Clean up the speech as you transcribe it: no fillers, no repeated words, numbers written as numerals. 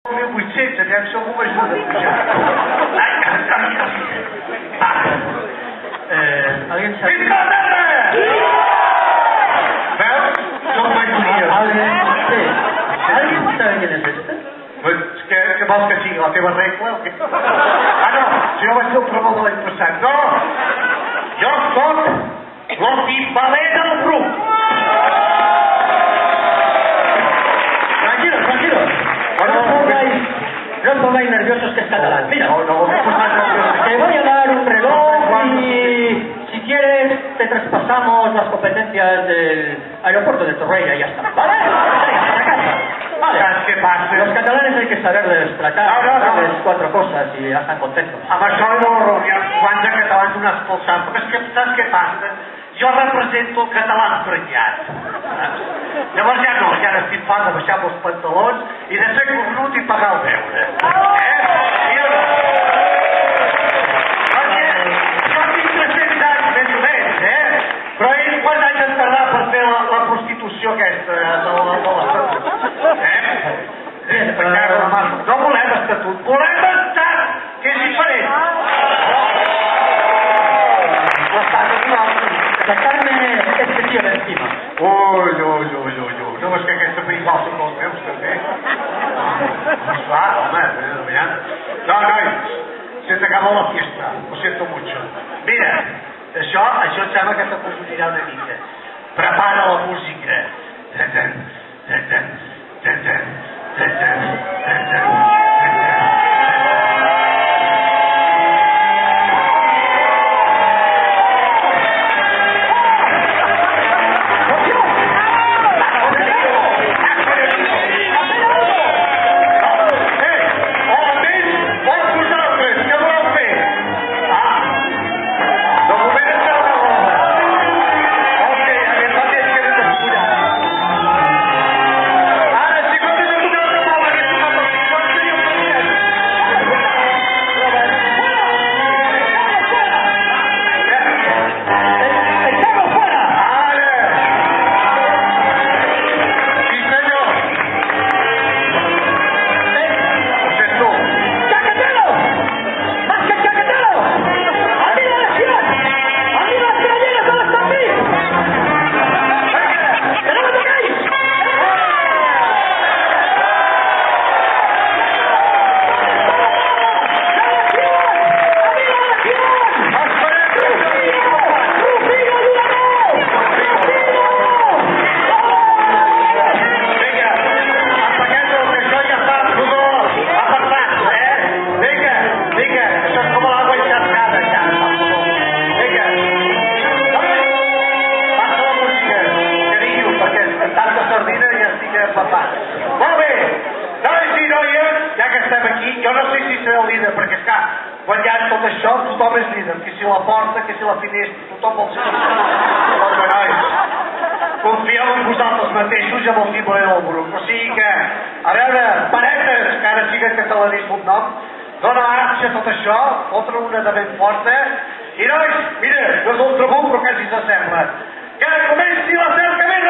1800, aviam si algú m'ajuda a pujar. Fins a la terra! Veus? Som majoria. ¿Alguien sabe quién es este? Pues, què vols que sigui, la teva regla o què? Ah, no, si jo vaig ser el promo de l'any passat. No! Jo soc l'ofivaler del grup. Tranquilos. No os pongáis nerviosos, que es catalán. Mira, te voy a dar un reloj y si quieres te traspasamos las competencias del aeropuerto de Torrella y ya está. ¿Vale? Venga, para casa. Vale. ¿Qué pasa? Los catalanes hay que saberles tratar, darles cuatro cosas y ya están contentos. Amb això de la reunió, quants de catalans un expulsat? Però és que saps què passa? Jo represento el català emprenyat. Llavors ja no, ja n'estic fart de baixar-me els pantalons i de ser cornut i pagar el deure. I jo no. Perquè jo tinc 300 anys més o menys, però ells quants anys han tardat per fer la prostitució aquesta de l'Estatut? No volem Estatut, volem Estat, que és diferent. L'Estat és un altre. Sacarme este tío de encima. Ui. No és que aquesta igual són els meus, també. Clar, home, aviam. No, nois, se t'acaba la fiesta, ho siento mucho. Mira, això em sembla que t'aconseguirà una mica. Prepara la música. Molt bé, nois i noies, ja que estem aquí, jo no sé si seré el líder, perquè esclar, quan hi ha tot això, tothom és líder, que si la porta, que si la finestra, tothom vol ser líder. Doncs nois, confieu en vosaltres mateixos i amb el timbre del grup, o sigui que, a veure, Paretes, que ara sí que catalanisme un nom, dona marxa a tot això, fotre una de ben forta, i nois, mira, no és un trebut, però quasi s'assembla. Que comenci la cerca més